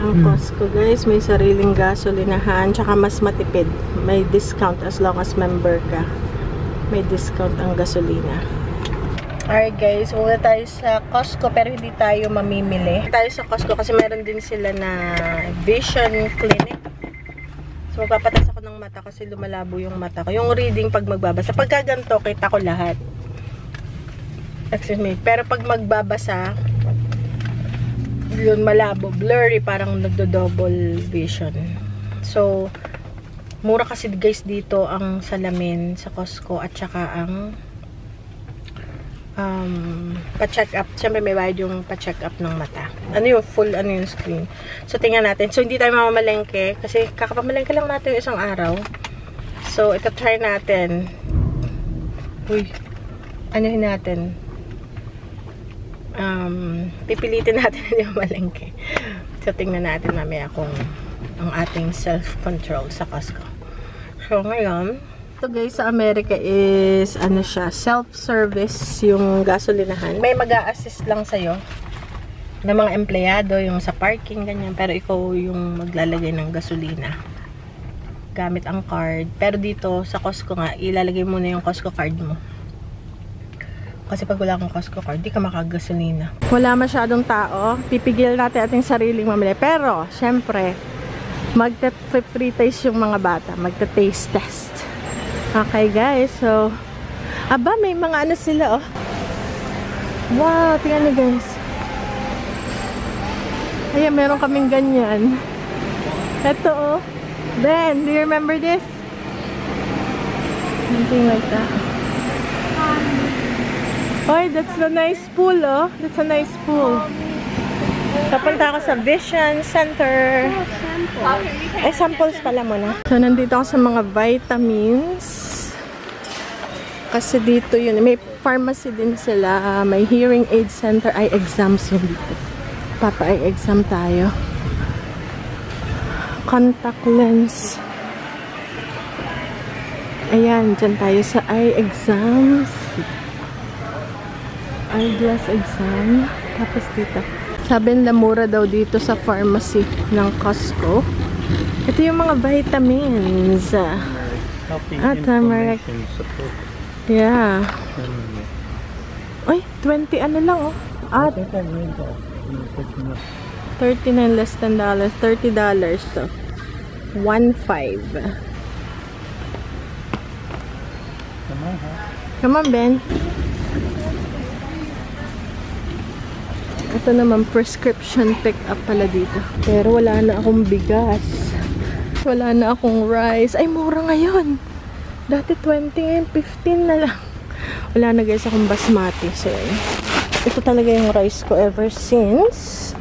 Ang Costco guys, may sariling gasolinahan, tsaka mas matipid. May discount as long as member ka. May discount ang gasolina. Alright guys, muna tayo sa Costco pero hindi tayo mamimili. Tayo sa Costco kasi meron din sila na vision clinic. So magpapatas ako ng mata kasi lumalabo yung mata ko. Yung reading pag magbabasa. Pagka ganito, kita ko lahat. Excuse me. Pero pag magbabasa, yun malabo, blurry, parang nagdo-double vision. So, mura kasi guys dito ang salamin sa Costco at saka ang pa-check up. Siyempre may bayad yung pa-check up ng mata. Ano yung full, ano yung screen. So, tingnan natin. So, hindi tayo mamamalengke kasi kakapamalengke lang natin yung isang araw. So, ito try natin. Uy, anuhin natin. Pipilitin natin na yung malengke. So, tingnan natin mamaya kung ang ating self-control sa Costco. So, ngayon, ito guys, sa Amerika is, ano siya, self-service yung gasolinahan. May mag-a-assist lang sa'yo ng mga empleyado, yung sa parking, ganyan. Pero ikaw yung maglalagay ng gasolina gamit ang card. Pero dito, sa Costco nga, ilalagay mo na yung Costco card mo. Kasi pag wala kang Costco card, di ka makagasolina. Wala masyadong tao. Pipigil natin ating sariling mamili. Pero, syempre, magta-free taste yung mga bata. Magta-taste test. Okay, guys. So, aba, may mga ano sila, oh. Wow, tingnan niyo, guys. Ayan, meron kaming ganyan. Ito, oh. Ben, do you remember this? Something like that. Oy, that's a nice pool, oh. That's a nice pool. Kapunta ako sa Vision Center. Ay, samples pala muna. So, nandito ako sa mga vitamins. Kasi dito yun. May pharmacy din sila. May hearing aid center. Ay, exams yun dito. Papa-eye exam tayo. Contact lens. Ayan, dyan tayo sa eye exams. Eyeglass exam. Tapos dito. Sabi nila mura daw dito sa pharmacy ng Costco. Ito yung mga vitamins. Turmeric. Yeah. Uy, 20 ano lang oh. At 39 less than dollars. $30 to. 1.5. Come on, Ben. Ito naman, prescription pick-up pala dito. Pero wala na akong bigas. Wala na akong rice. Ay, mura ngayon. Dati 20, 15 na lang. Wala na guys akong basmati. So, ito talaga yung rice ko ever since.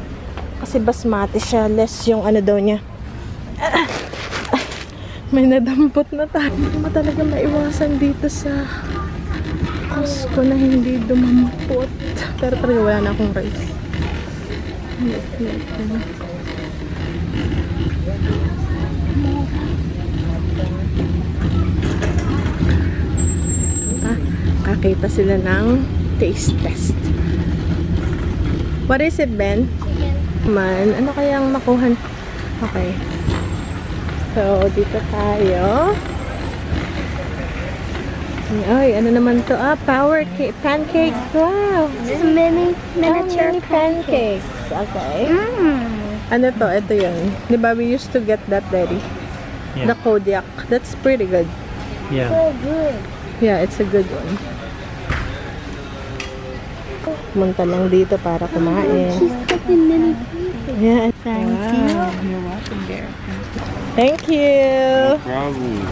Kasi basmati siya. Less yung ano daw niya. May nadampot na tayo. Hindi mo talaga maiwasan dito sa Costco na hindi dumampot. Pero talaga wala na akong rice. Kakita sila ng taste test. What is it, Ben? Man, ano kayang makuhan? Okay. So, dito tayo. Ay, ano naman to? Ah, power cake, pancake. Wow! This is miniature pancakes. Okay. Ano to? Ito yun. Diba we used to get that daddy? Yeah. The Kodiak. That's pretty good. Yeah. So good. Yeah, it's a good one. Punta lang dito para kumain. She's cooking mini pancakes. Yeah. Thank you. You're welcome, dear. Thank you. No problem.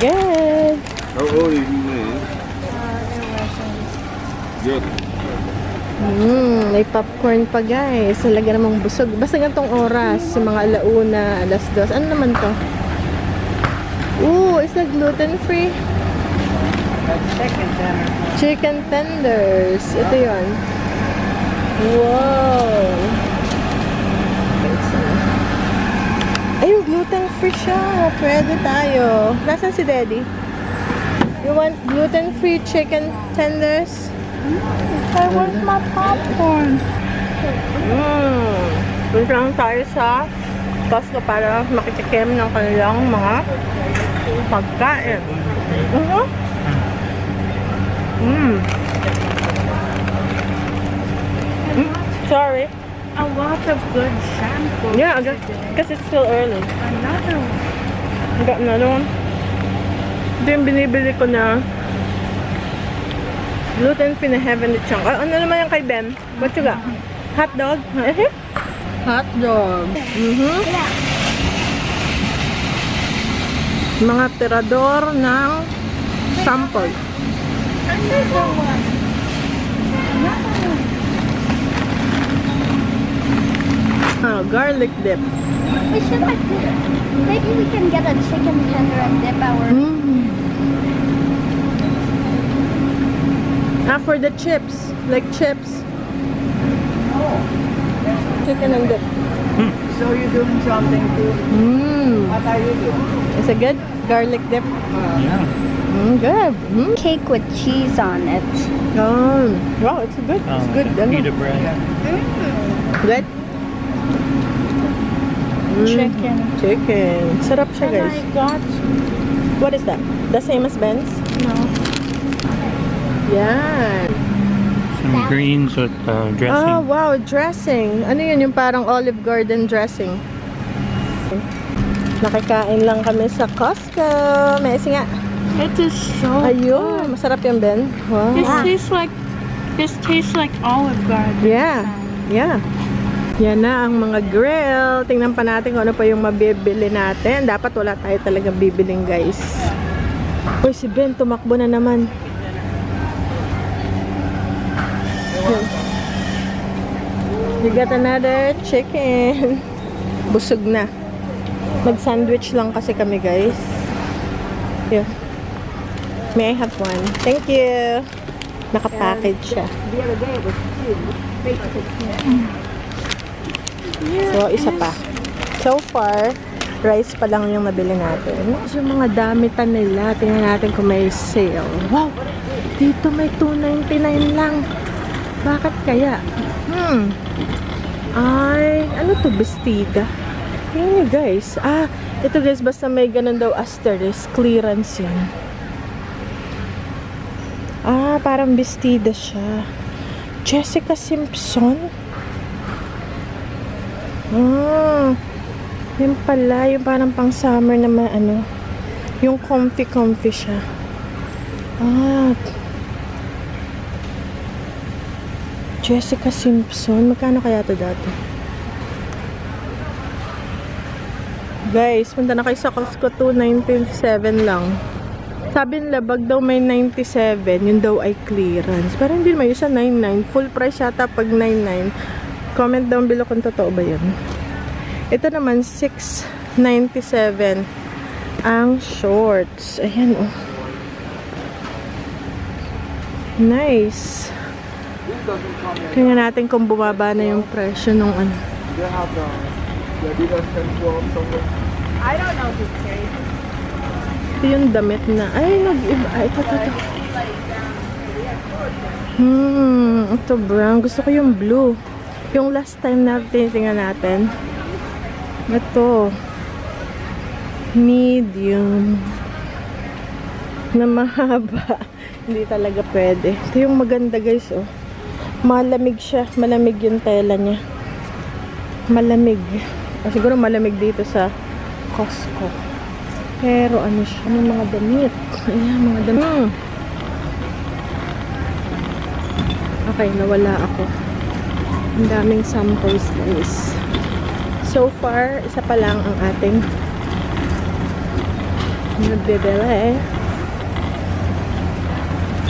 Good. How old are you, man? Good. May popcorn pa guys. Talaga namang busog. Basta ganitong oras. Yung mga alauna, alas 2. Ano naman to? Ooh, is that gluten-free? Chicken tenders. Ito yun. Wow. Ayun, gluten-free siya. Pwede tayo. Nasaan si Daddy? You want gluten-free chicken tenders? I want my popcorn. Punta lang tayo sa Costco para makitikim ng kanilang mga pagkain. Sorry. A lot of good samples. Yeah, because it's still early. Another one. I got another one. Ito yung binibili ko na gluten-free na heavenly chunk. Ano naman yung kay Ben? What you got? Hot dog? Hot dog. Yeah. Mga tirador ng sample. Another one. Another one. Garlic dip. We should like maybe we can get a chicken tender and dip our For the chips. Like chips. Chicken and dip. So you're doing something too? What are you doing? Is it good? Garlic dip? Yeah. Good. cake with cheese on it. Wow, it's good. It's good. Pita bread. Good? Chicken. Chicken. Sarap siya, guys. got What is that? The same as Ben's? no. Yan. Some greens with dressing. Oh, wow. Dressing. Ano yun? Yung parang Olive Garden dressing. Nakikain lang kami sa Costco. Messi nga. It is so Ayun. Masarap yung Ben. Wow. This tastes like Olive Garden. Yeah. Yeah. Yan na ang mga grill. Tingnan pa natin kung ano pa yung mabibili natin. Dapat wala tayo talagang bibiling, guys. Uy, si Ben tumakbo na naman. We got another chicken. Busog na. Mag-sandwich lang kasi kami, guys. Yeah. May I have one? Thank you. Naka-package siya. So, isa pa. So far, rice pa lang yung nabili natin. Yung mga damitan nila, tingnan natin kung may sale. Wow! Dito may $2.99 lang. Bakit kaya? Ay, ano to? Bestida. Tingnan nyo, guys. Ito guys, basta may ganun daw asterisk. Clearance yun. Parang bestida siya. Jessica Simpson? Yun pala, yung parang pang summer naman, yung comfy siya. Jessica Simpson, magkano kaya to dati? Guys, punta na kayo sa Costco, $2.97 lang. Sabi nila, bag daw may 97, yun daw ay clearance. Pero hindi naman, yung sa 99, full price yata pag 99. Comment down below kung totoo ba yun. Ito naman, $6.97 ang shorts. Ayan, oh. Nice. Tingnan natin kung bumaba na yung presyo nung ano. I don't know if it's crazy. Ito yung damit na. Ay, nag-iba. Ito. Ito brown. Gusto ko yung blue. Yung last time na tinitingnan natin. Ito. Medium. Na mahaba. Hindi talaga pwede. Ito yung maganda, guys, oh. Malamig siya. Malamig yung tela niya. Malamig. Siguro malamig dito sa Costco. Pero ano siya? May mga damit. Ayan, mga damit. Okay, nawala ako. Ang daming samples, guys. So far, isa pa lang ang ating nagbebele.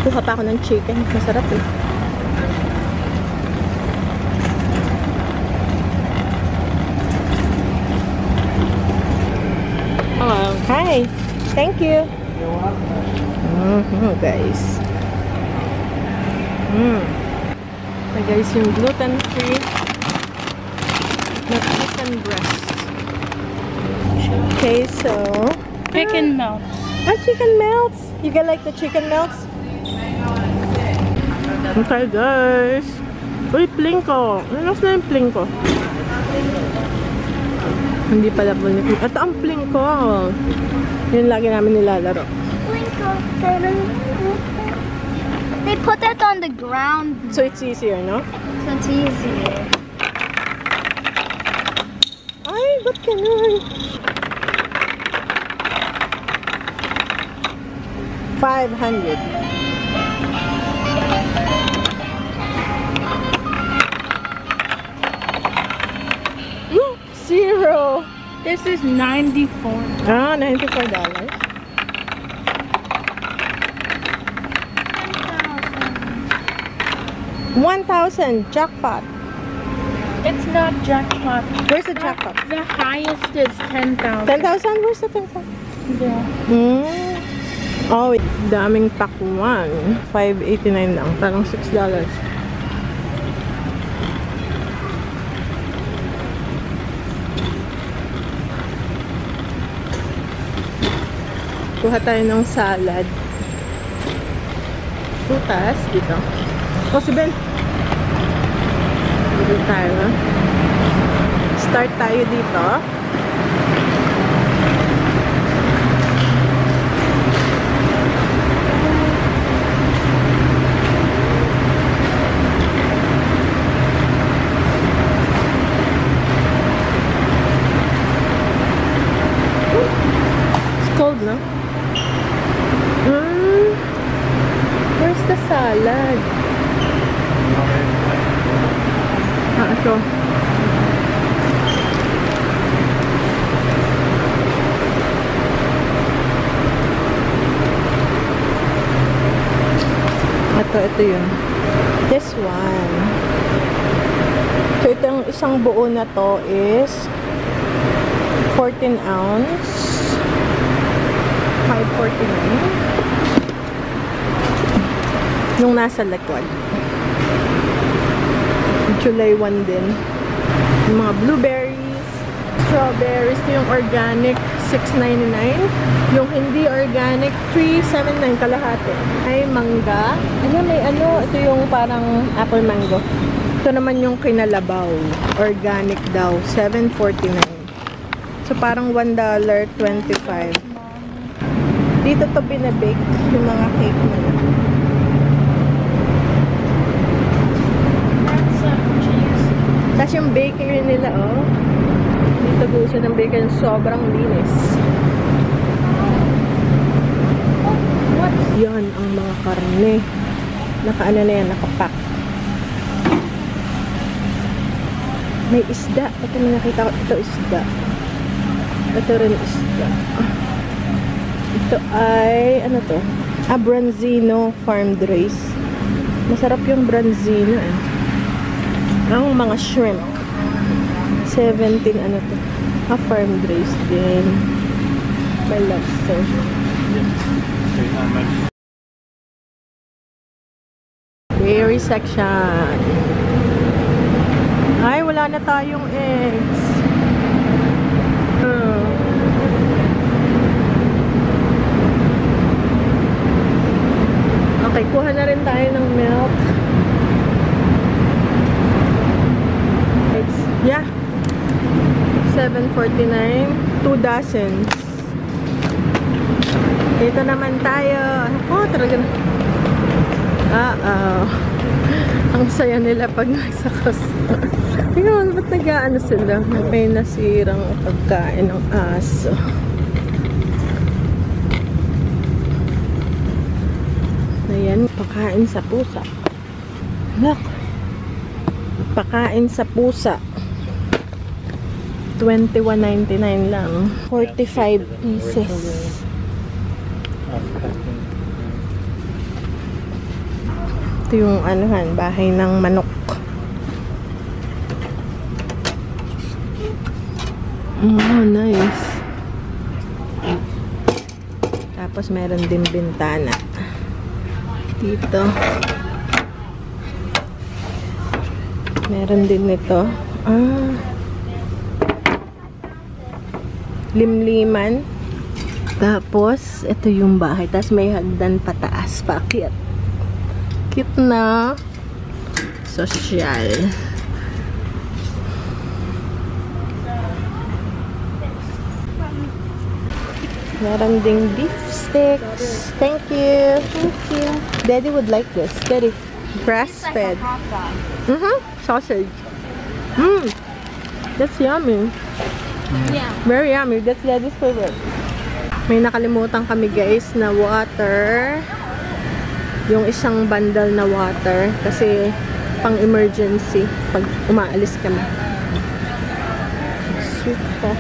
Kuha pa ako ng chicken. Masarap eh. Okay. Thank you. You're welcome. Guys. Guys, yung gluten-free na chicken breast. Okay, so Chicken melts. chicken melts. You get like the chicken melts? Okay, guys. Uy, plinko. Ano na yung plinko? Hindi pala Plinko. Ito ang Plinko. Yun lagi namin nilalaro. They put that on the ground, So it's easier, no? so it's easier. Ay, ba't ganun? 500. Zero. This is 94. Ah, $94. 1,000 jackpot. It's not jackpot. Where's the jackpot? The highest is 10,000. 10,000? Where's the 10,000? Yeah. Oh, daming pakwan. $5.89 lang. Parang $6. Kuha tayo ng salad. Putas dito. O, si Ben. Dito tayo. Start tayo dito. It's cold, no? Where's the salad? Ah, ito. Ito yun. This one. So, itong isang buo na to is 14 ounce. 5.49. Yung nasa likod. July 1 din. Yung mga blueberries, strawberries. Ito yung organic, $6.99. Yung hindi organic, $3.79 kalahati. Ay, mangga. Ayan, may ano. Ito yung parang apple mango. Ito naman yung kinalabaw. Organic daw. $7.49. So, parang $1.25. Dito to binabake yung mga cake nila. Tapos yung bakery nila, oh. Dito po siya ng bakery. Sobrang linis. Yan ang mga karne. Nakaano na yan, nakapack. May isda. Ito may nakita ko. Ito isda. Ito rin isda. Ito ay, ano to? Branzino farmed rice. Masarap yung branzino eh. Ang mga shrimp. 17, ano to? Farmed rice din. May lobster. Dairy section. Ay, wala na tayong eggs. Okay, kuha na rin tayo ng milk. It's, yeah. $7.49. 2 dozens. Dito naman tayo. Oh, talaga na. Ang saya nila pag nasa customer. Tingnan, ba't nag-aano sila? May nasirang pagkain ng aso. Ayan, pakain sa pusa. Look. Pakain sa pusa. $21.99 lang. 45 pieces. Ito yung anuhan, bahay ng manok. Oh, nice. Tapos meron din bintana. Dito. Meron din nito. Limliman. Tapos, ito yung bahay. Tapos may hagdan pataas. Paakyat. Cute na. Social. Meron ding beef sticks. Thank you. Thank you. Daddy would like this. Daddy. Grass-fed. Hot dog. Sausage. That's yummy. Yeah. Very yummy. That's Daddy's favorite. May nakalimutan kami guys na water. Yung isang bundle na water. Kasi pang emergency. Pag umaalis kami. Sweet pa.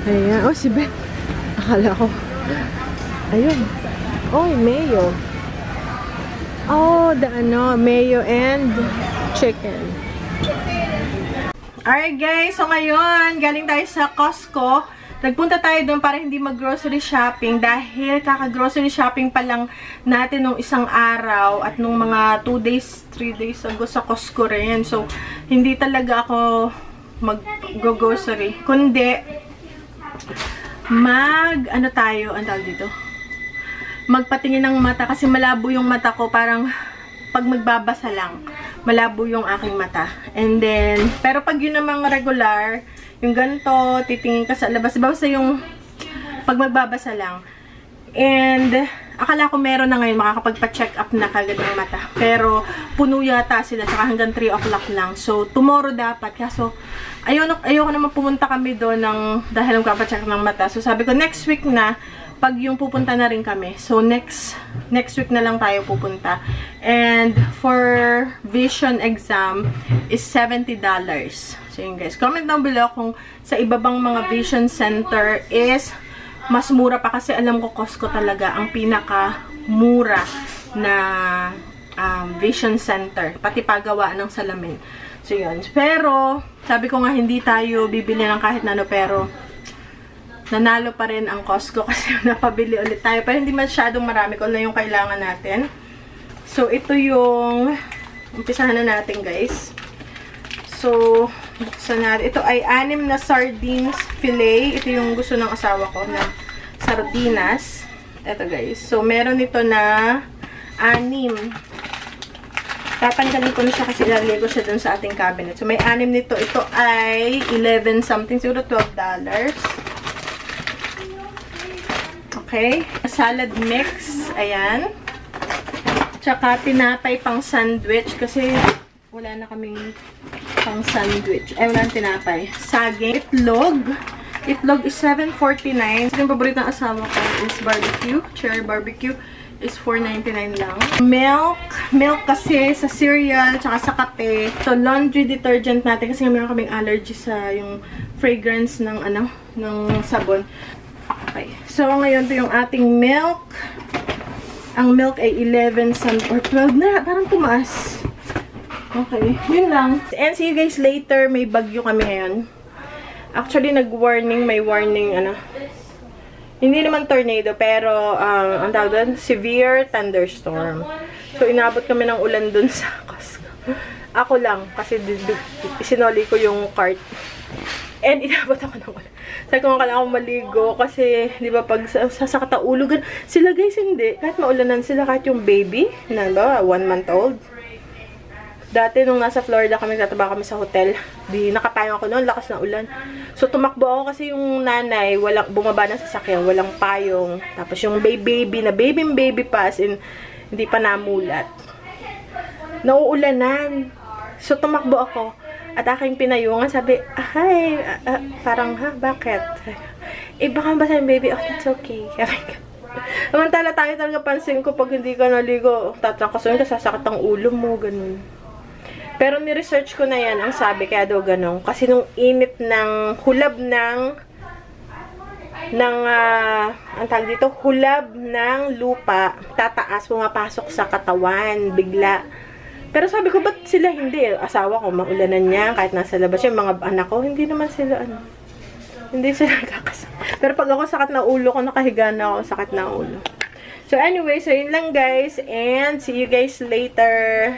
Ayan. Oh, si Ben. Akala ko. Ayun. Oh, mayo. Oh, the mayo and chicken. Alright guys, so ngayon, galing tayo sa Costco. Nagpunta tayo doon para hindi mag-grocery shopping dahil kaka-grocery shopping pa lang natin nung isang araw at nung mga 2 days, 3 days ago sa Costco rin. So, hindi talaga ako mag-grocery. Kundi, ano tayo, ang tawag dito? Magpatingin ng mata kasi malabo yung mata ko, parang pag magbabasa lang malabo yung aking mata. And then pero pag yun namang regular, yung ganito, titingin ka sa labas, basta yung pag magbabasa lang. And akala ko meron na ngayon, makakapagpa-check up na kagad ng mata, pero puno yata sila, saka hanggang 3 o'clock lang. So tomorrow dapat, kaso ayoko naman pumunta kami doon dahil magpapa-check up ng mata. So sabi ko next week na, pag yung pupunta na rin kami. So, next week na lang tayo pupunta. And, for vision exam is $70. So, yun guys. Comment down below kung sa iba bang mga vision center is mas mura pa. Kasi alam ko Costco talaga ang pinaka-mura na vision center. Pati pagawa ng salamin. So, yun. Pero, sabi ko nga hindi tayo bibili ng kahit na ano, pero nanalo pa rin ang Costco kasi napabili ulit tayo. Pero hindi masyadong marami kung ano yung kailangan natin. So, ito yung umpisahan na natin, guys. So, buksan natin. Ito ay 6 na sardines fillet. Ito yung gusto ng asawa ko na sardinas. Ito, guys. So, meron ito na 6. Tatanggalin ko na siya kasi ilalagay ko siya dun sa ating cabinet. So, may 6 nito. Ito ay 11 something. Siguro $12. Okay. Salad mix. Ayan. Tsaka tinapay pang sandwich. Kasi wala na kaming pang sandwich. Ay, wala na tinapay. Saging. Itlog. Itlog is $7.49. Yung paborito ng asawa ko is barbecue. Cherry barbecue is $4.99 lang. Milk. Milk kasi sa cereal, tsaka sa kape. So, laundry detergent natin kasi meron kaming allergy sa yung fragrance ng ng sabon. Okay. So, ngayon, ito yung ating milk. Ang milk ay 11 or 12 na. Parang tumaas. Okay. Yun lang. And see you guys later. May bagyo kami ngayon. Actually, nag-warning. May warning, hindi naman tornado, pero, ang tawag doon, severe thunderstorm. So, inabot kami ng ulan dun sa Costco. Ako lang. Kasi, isinoli ko yung cart. And inabot ako ng ulan. Sabi ko, kailangan ako maligo kasi, di ba, pag sasakata ulo, sila guys, hindi. Kahit maulanan sila, kahit yung baby, na ba, 1 month old. Dati, nung nasa Florida kami, tataba kami sa hotel, nakatayang ako noon, lakas na ulan. So, tumakbo ako kasi yung nanay, bumaba ng sasakyan, walang payong. Tapos yung baby pa, as in, hindi pa namulat. Nauulanan. So, tumakbo ako. At aking pinayungan, sabi, hi, parang, bakit? Baka basa yung baby, oh, that's okay. Samantala tayo talaga pansin ko, pag hindi ka naligo, tatrangkasuin ka, sasakit ang ulo mo, ganun. Pero ni-research ko na yan, ang sabi, kaya daw ganun. Kasi nung init ng, hulab ng lupa, tataas, pumapasok sa katawan, bigla. Pero sabi ko, ba't sila hindi? Asawa ko, maulanan niya, kahit nasa labas yung mga anak ko, hindi naman sila, hindi sila kakasama. Pero pag ako sakit na ulo ko, nakahiga na ako, sakit na ulo. So anyway, so yun lang guys, and see you guys later.